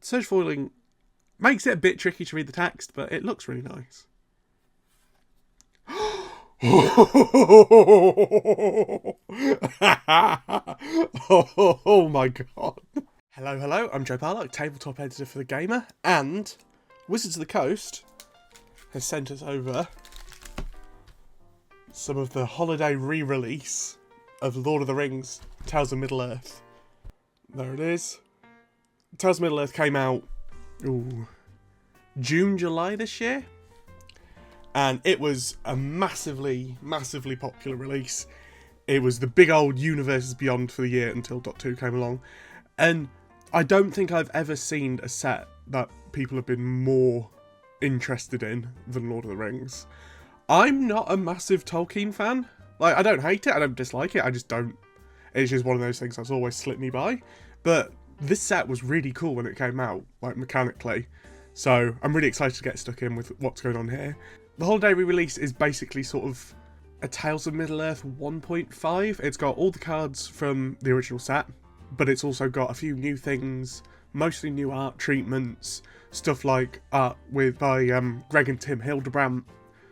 Surge foiling makes it a bit tricky to read the text, but it looks really nice. Oh my god. Hello, I'm Joe Barlock, tabletop editor for The Gamer, and Wizards of the Coast has sent us over some of the holiday re-release of Lord of the Rings, Tales of Middle-earth. There it is. Tales of Middle-earth came out June, July this year, and it was a massively popular release. It was the big old Universes Beyond for the year until .2 came along, and I don't think I've ever seen a set that people have been more interested in than Lord of the Rings. I'm not a massive Tolkien fan. Like, I don't hate it, I don't dislike it, I just don't. It's just one of those things that's always slipped me by. But this set was really cool when it came out, like, mechanically. So I'm really excited to get stuck in with what's going on here. The holiday re-release is basically sort of a Tales of Middle-earth 1.5. It's got all the cards from the original set, but it's also got a few new things, mostly new art treatments, stuff like art by Greg and Tim Hildebrandt,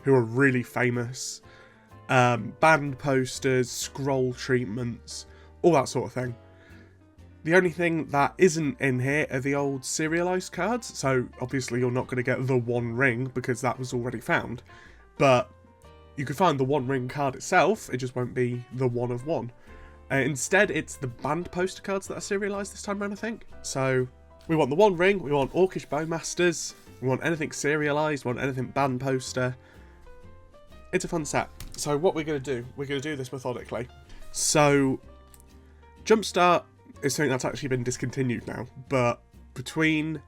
who are really famous, band posters, scroll treatments, all that sort of thing. The only thing that isn't in here are the old serialised cards, so obviously you're not going to get the One Ring because that was already found, but you could find the One Ring card itself, it just won't be the one of one. Instead, it's the band poster cards that are serialised this time around, I think. So we want the One Ring, we want Orcish Bowmasters, we want anything serialised, we want anything band poster. It's a fun set. So what we're going to do this methodically. So Jumpstart is something that's actually been discontinued now, but between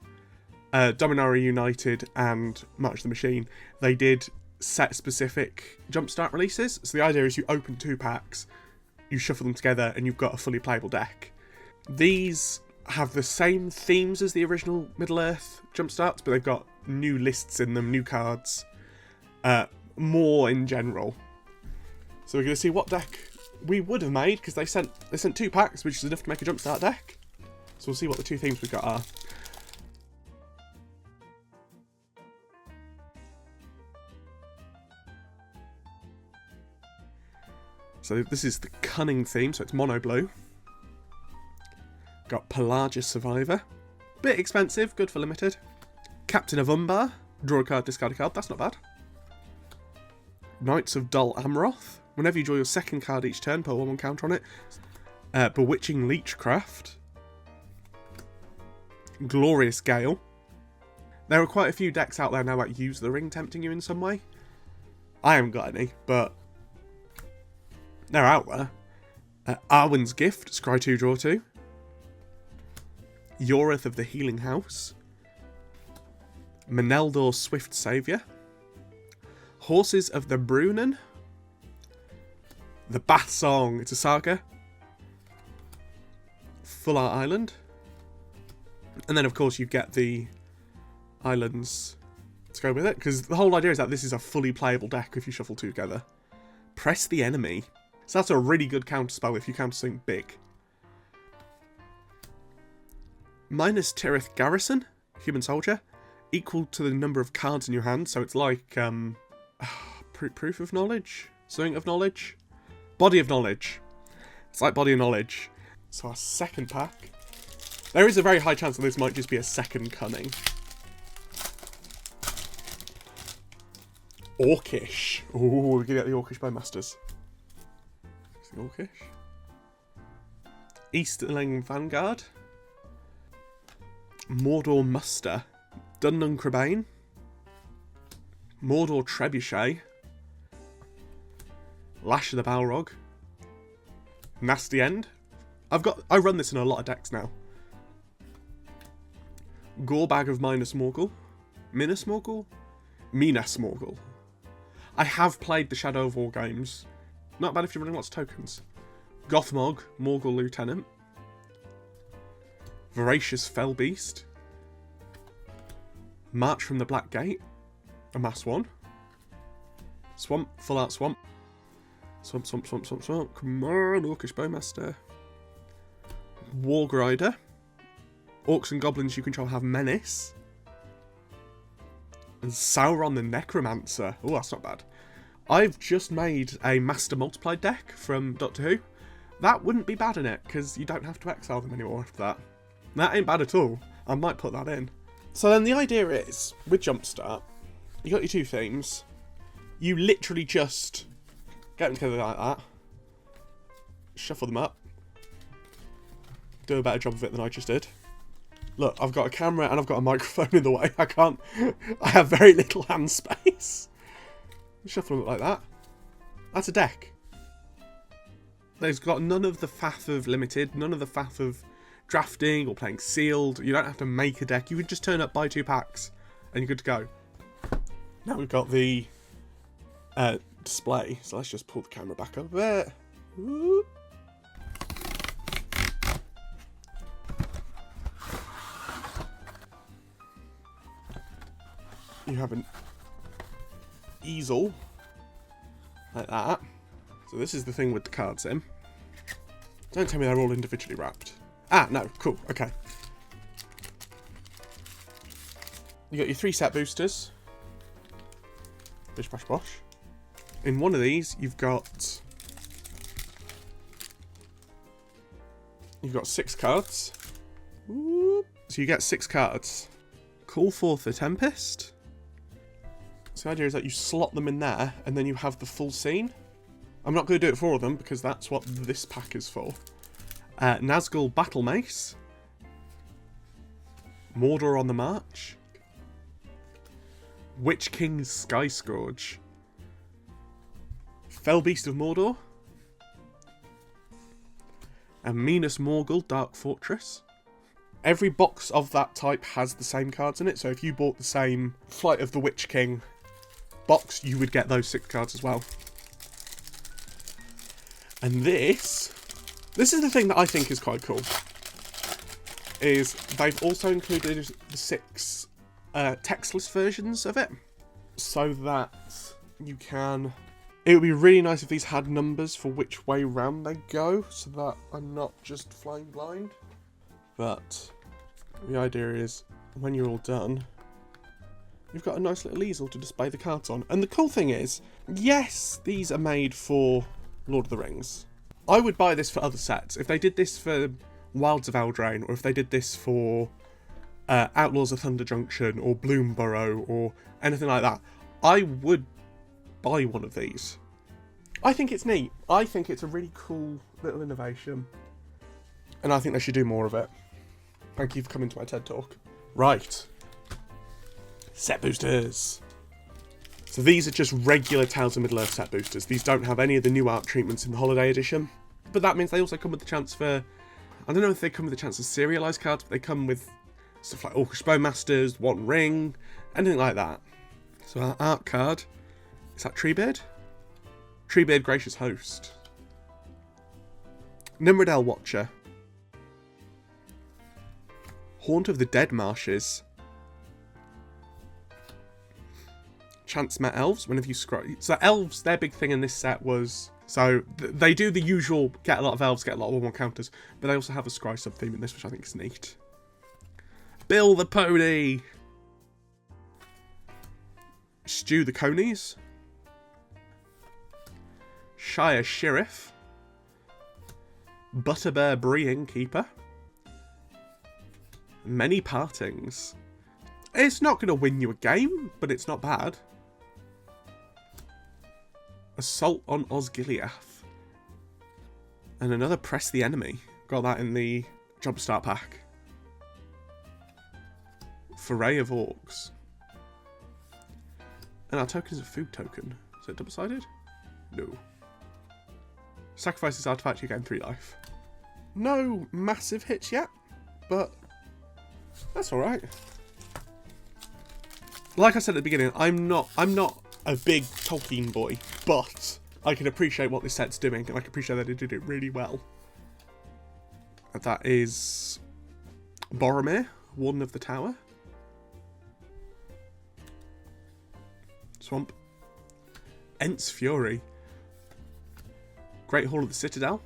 Dominaria United and March of the Machine, they did set-specific Jumpstart releases. So the idea is you open 2 packs, you shuffle them together, and you've got a fully playable deck. These have the same themes as the original Middle-earth Jumpstarts, but they've got new lists in them, new cards, more in general. So we're going to see what deck we would have made, because they sent 2 packs, which is enough to make a Jumpstart deck. So we'll see what the 2 themes we've got are. So this is the Cunning theme, so it's mono blue. Got Pelagia Survivor. Bit expensive, good for limited. Captain of Umbar. Draw a card, discard a card, that's not bad. Knights of Dol Amroth. Whenever you draw your second card each turn, put 1/1 counter on it. Bewitching Leechcraft. Glorious Gale. There are quite a few decks out there now that use the ring tempting you in some way. I haven't got any, but they're out there. Arwen's Gift, scry 2, draw 2. Yoreth of the Healing House. Meneldor Swift Saviour. Horses of the Brunnen. The Bath Song, it's a saga. Full Art Island. And then of course you get the islands to go with it, because the whole idea is that this is a fully playable deck if you shuffle 2 together. Press the Enemy. So that's a really good counterspell if you counter something big. Minus Tirith Garrison, Human Soldier, equal to the number of cards in your hand, so it's like Proof of Knowledge? Something of Knowledge? Body of Knowledge. It's like Body of Knowledge. So our second pack. There is a very high chance that this might just be a second Cunning. Orcish. Ooh, we can get the Orcish Bowmasters. Orcish. Easterling Vanguard. Mordor Muster. Dundun Crabane. Mordor Trebuchet. Lash of the Balrog. Nasty End. I run this in a lot of decks now. Gorebag of Minas Morgul. Minas Morgul? Minas Morgul. I have played the Shadow of War games. Not bad if you're running lots of tokens. Gothmog, Morgul Lieutenant. Voracious Fell Beast. March from the Black Gate. Amass 1. Swamp, Full Art Swamp. Swamp. Come on, Orcish Bowmaster. Wargrider. Orcs and goblins you control have menace. And Sauron the Necromancer. Oh, that's not bad. I've just made a Master Multiplied deck from Doctor Who. That wouldn't be bad in it, because you don't have to exile them anymore after that. That ain't bad at all. I might put that in. So then the idea is, with Jumpstart, you got your two themes. You literally just get them together like that. Shuffle them up. Do a better job of it than I just did. Look, I've got a camera and I've got a microphone in the way. I have very little hand space. Shuffle them up like that. That's a deck. There's got none of the faff of limited, none of the faff of drafting or playing sealed. You don't have to make a deck. You can just turn up, buy 2 packs, and you're good to go. Now we've got the display, so let's just pull the camera back up a bit. Whoop. You have an easel like that. So this is the thing with the cards in. Don't tell me they're all individually wrapped. Ah, no, cool, okay. You got your 3 set boosters. Bish bash bosh. In one of these, you've got 6 cards. Whoop. So you get 6 cards. Call forth the Tempest. So the idea is that you slot them in there, and then you have the full scene. I'm not going to do it for all of them, because that's what this pack is for. Nazgul Battle Mace. Mordor on the March. Witch King's Sky Scourge. Fell Beast of Mordor. And Minas Morgul Dark Fortress. Every box of that type has the same cards in it, so if you bought the same Flight of the Witch King box, you would get those 6 cards as well. And this is the thing that I think is quite cool, is they've also included the 6 textless versions of it, so that you can... It would be really nice if these had numbers for which way round they go, so that I'm not just flying blind. But the idea is, when you're all done, you've got a nice little easel to display the cards on. And the cool thing is, yes, these are made for Lord of the Rings. I would buy this for other sets. If they did this for Wilds of Eldraine, or if they did this for Outlaws of Thunder Junction, or Bloomburrow, or anything like that, I would buy one of these. I think it's neat. I think it's a really cool little innovation. And I think they should do more of it. Thank you for coming to my TED Talk. Right. Set boosters. So these are just regular Tales of Middle-earth set boosters. These don't have any of the new art treatments in the Holiday Edition. But that means they also come with the chance for... I don't know if they come with the chance of serialised cards, but they come with stuff like Orcish Bowmasters, One Ring, anything like that. So our art card... Is that Treebeard? Treebeard Gracious Host. Nimrodel Watcher. Haunt of the Dead Marshes. Chance Met Elves, whenever you scroll. So elves, their big thing in this set was... So, they do the usual, get a lot of elves, get a lot of 1/1 counters, but they also have a scry sub-theme in this, which I think is neat. Bill the Pony! Stew the Conies. Shire Sheriff. Butterbear Breeing Keeper. Many Partings. It's not going to win you a game, but it's not bad. Assault on Osgiliath. And another Press the Enemy. Got that in the Jumpstart pack. Foray of Orcs. And our token is a food token. Is it double-sided? No. Sacrifice this artifact, you gain 3 life. No massive hits yet, but that's alright. Like I said at the beginning, I'm not a big Tolkien boy, but I can appreciate what this set's doing, and I can appreciate that it did it really well. And that is Boromir, Warden of the Tower. Swamp. Ents Fury. Great Hall of the Citadel.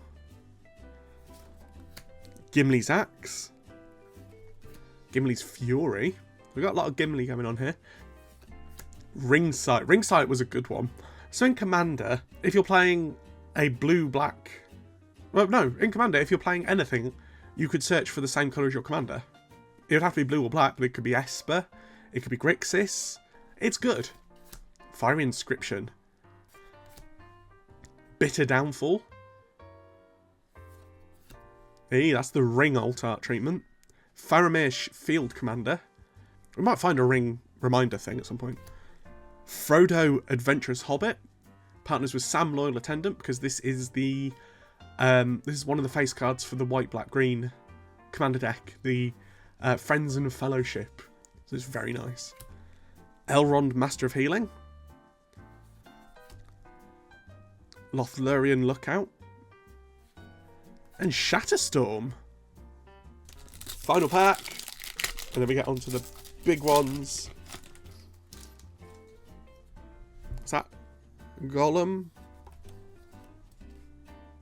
Gimli's Axe. Gimli's Fury. We've got a lot of Gimli going on here. Ring Sight. Ring Sight was a good one. So in Commander, if you're playing a blue-black... Well, no, in Commander, if you're playing anything, you could search for the same colour as your commander. It would have to be blue or black, but it could be Esper. It could be Grixis. It's good. Fiery Inscription. Bitter Downfall. Hey, that's the Ring alt art treatment. Faramir Field Commander. We might find a Ring reminder thing at some point. Frodo Adventurous Hobbit. Partners with Sam Loyal Attendant, because this is the this is one of the face cards for the white, black, green commander deck. The Friends and Fellowship. So it's very nice. Elrond Master of Healing. Lothlorien Lookout. And Shatterstorm. Final pack. And then we get on to the big ones. What's that? Gollum.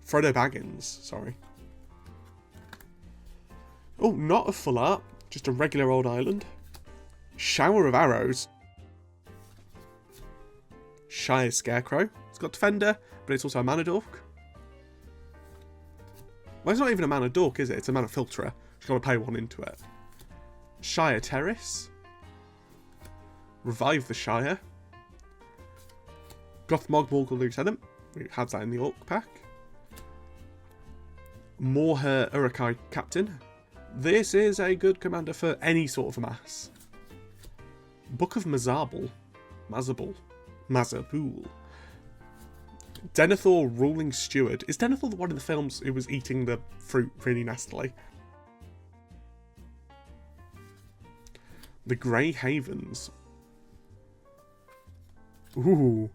Frodo Baggins, sorry. Oh, not a full art. Just a regular old island. Shower of Arrows. Shire Scarecrow. It's got Defender, but it's also a mana dork. Well, it's not even a mana dork, is it? It's a mana filterer. Just got to pay one into it. Shire Terrace. Revive the Shire. Gothmog Morgul Lieutenant. We had that in the Orc pack. Morher Uruk-hai Captain. This is a good commander for any sort of mass. Book of Mazarbul. Mazarbul. Denethor Ruling Steward. Is Denethor the one in the films who was eating the fruit really nastily? The Grey Havens. Ooh.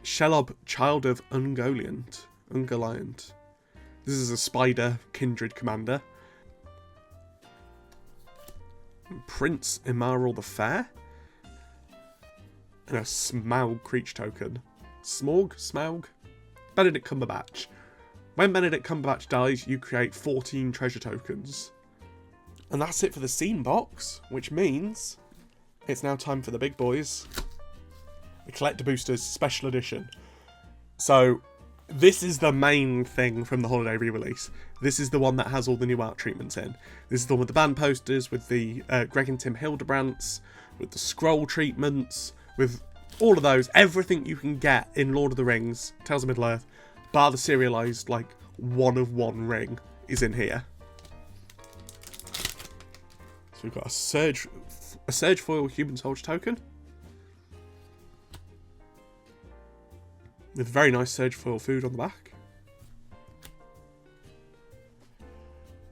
Shelob Child of Ungoliant. This is a spider kindred commander. Prince Immaril the Fair. And a Smaug creature token. Smaug? Benedict Cumberbatch. When Benedict Cumberbatch dies, you create 14 treasure tokens. And that's it for the scene box, which means it's now time for the big boys. The Collector Boosters Special Edition. So, this is the main thing from the holiday re-release. This is the one that has all the new art treatments in. This is the one with the band posters, with the Greg and Tim Hildebrands, with the scroll treatments, with all of those. Everything you can get in Lord of the Rings, Tales of Middle-earth, bar the serialised, like, one-of-one ring, is in here. So we've got a Surge Foil Human Soldier token. With very nice Surge Foil food on the back.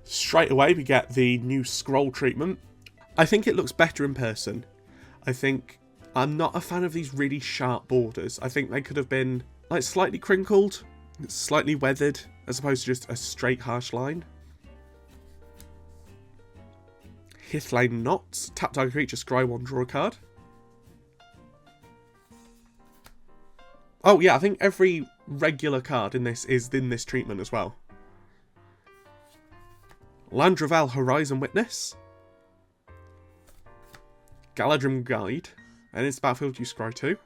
Straight away we get the new scroll treatment. I think it looks better in person. I'm not a fan of these really sharp borders. I think they could have been like slightly crinkled, slightly weathered, as opposed to just a straight harsh line. Hithlane Knots. Tap target creature, scry one, draw a card. Oh yeah, I think every regular card in this is in this treatment as well. Landreval Horizon Witness. Galadrim Guide. And it's Battlefield, you scry 2.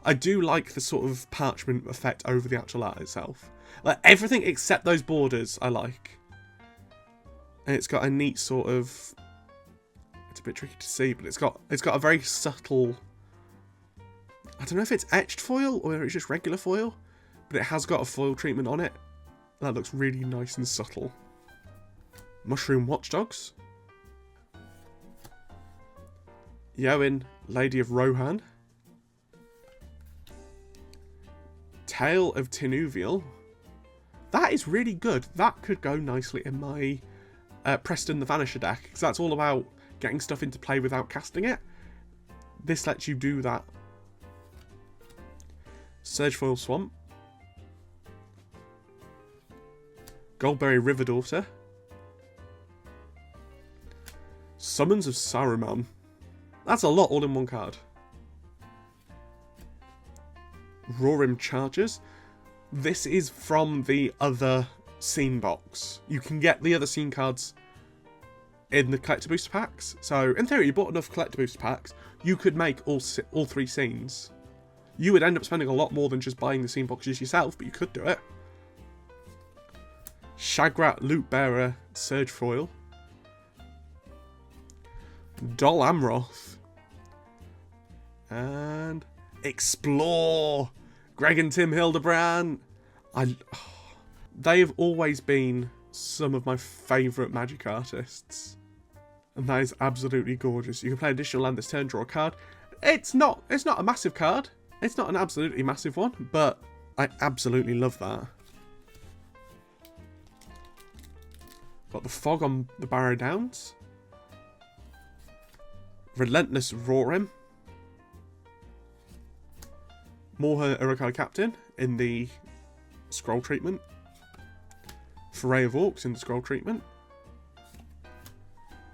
I do like the sort of parchment effect over the actual art itself. Like, everything except those borders I like. And it's got a neat sort of... It's a bit tricky to see, but it's got a very subtle... I don't know if it's etched foil or it's just regular foil, but it has got a foil treatment on it. That looks really nice and subtle. Mushroom Watchdogs. Yowen, Lady of Rohan. Tale of Tinuvial. That is really good. That could go nicely in my Preston the Vanisher deck, because that's all about getting stuff into play without casting it. This lets you do that. Surgefoil Swamp. Goldberry River Daughter. Summons of Saruman. That's a lot all in one card. Rorim Chargers. This is from the other scene box. You can get the other scene cards in the collector booster packs. So in theory, you bought enough collector booster packs, you could make all 3 scenes. You would end up spending a lot more than just buying the scene boxes yourself, but you could do it. Shagrat, Loot Bearer, Surge Foil. Dol Amroth. And Explore. Greg and Tim Hildebrand. They've always been some of my favourite Magic artists. And that is absolutely gorgeous. You can play additional land this turn, draw a card. It's not a massive card. It's not an absolutely massive one, but I absolutely love that. Got the Fog on the Barrow Downs. Relentless Roaring. Morher Uruk-hai Captain in the scroll treatment. Foray of Orcs in the scroll treatment.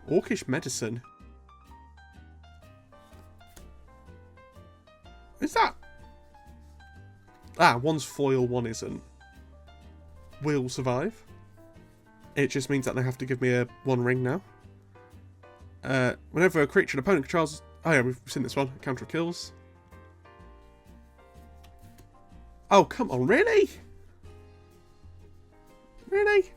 Orcish Medicine. Is that? Ah, one's foil, one isn't. Will survive. It just means that they have to give me a 1 ring now. Whenever a creature an opponent controls... Oh yeah, we've seen this one. Counter kills. Oh, come on, really? Really?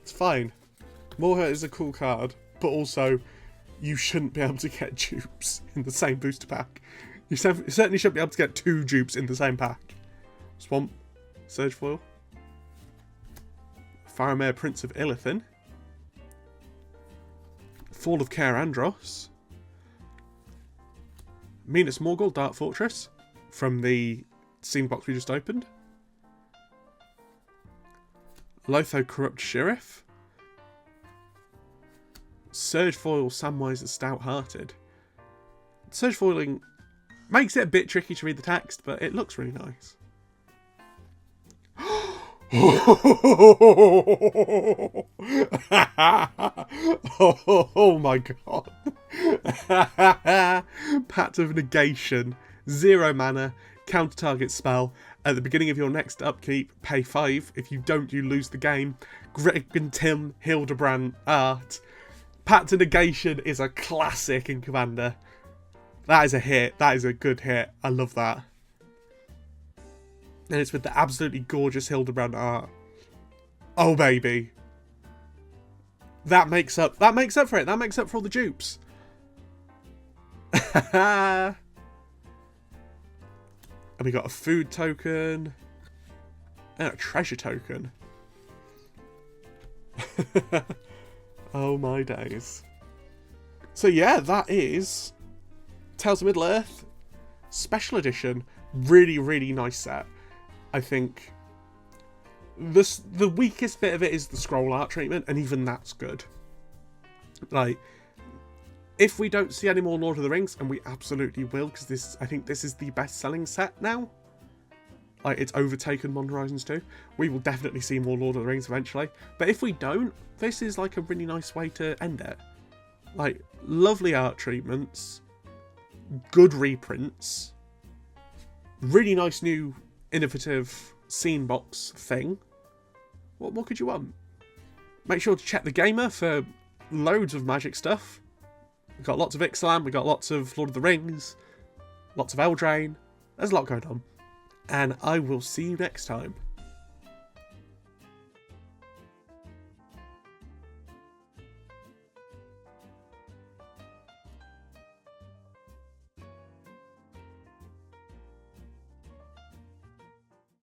It's fine. Morher is a cool card, but also you shouldn't be able to get dupes in the same booster pack. You certainly shouldn't be able to get 2 dupes in the same pack. Swamp, Surge Foil. Faramir, Prince of Illithin. Fall of Kaer Andros. Minas Morgul, Dark Fortress, from the scene box we just opened. Lotho, Corrupt Sheriff. Surge Foil, Samwise the Stout-Hearted. Surge Foiling makes it a bit tricky to read the text, but it looks really nice. Oh my god. Pact of Negation. 0 mana. Counter target spell. At the beginning of your next upkeep, pay 5. If you don't, you lose the game. Greg and Tim Hildebrand art. Pact of Negation is a classic in Commander. That is a hit. That is a good hit. I love that. And it's with the absolutely gorgeous Hildebrand art. Oh baby. That makes up for it. That makes up for all the dupes. And we got a food token. And a treasure token. Oh my days. So yeah, that is Tales of Middle-earth Special Edition. Really, really nice set. I think the weakest bit of it is the scroll art treatment, and even that's good. Like, if we don't see any more Lord of the Rings, and we absolutely will, because I think this is the best-selling set now. Like, it's overtaken Modern Horizons 2. We will definitely see more Lord of the Rings eventually. But if we don't, this is like a really nice way to end it. Like, lovely art treatments, good reprints, really nice new innovative scene box thing. What more could you want? Make sure to check the Gamer for loads of Magic stuff. We've got lots of Ixalan, we've got lots of Lord of the Rings, lots of Eldraine. There's a lot going on. And I will see you next time.